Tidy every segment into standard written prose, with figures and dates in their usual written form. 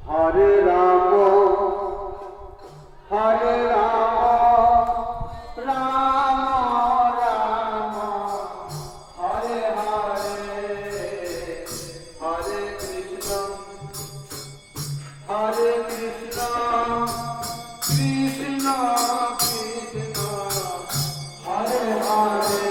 হরে রাম হরে রাম রাম রাম হরে হরে হরে কৃষ্ণ কৃষ্ণ কৃষ্ণ হরে হরে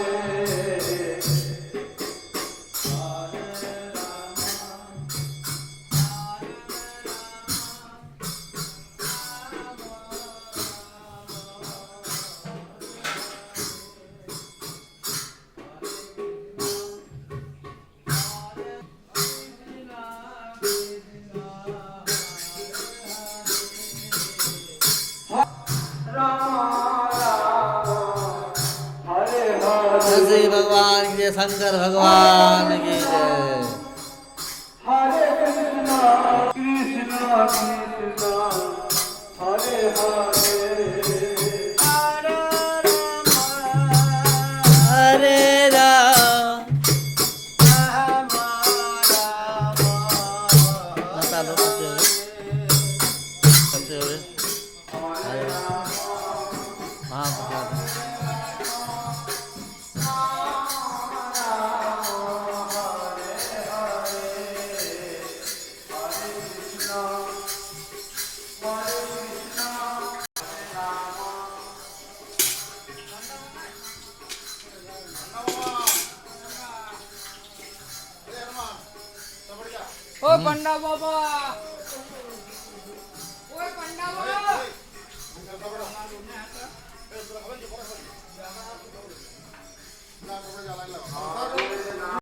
श्री भगवान के शंकर भगवान की जय। हरे कृष्णा कृष्णा कृष्णा हरे हरे हरे राम बता लो करते हुए हाँ बता दो। ओ पंडा बाबा, ओए पंडा बाबा।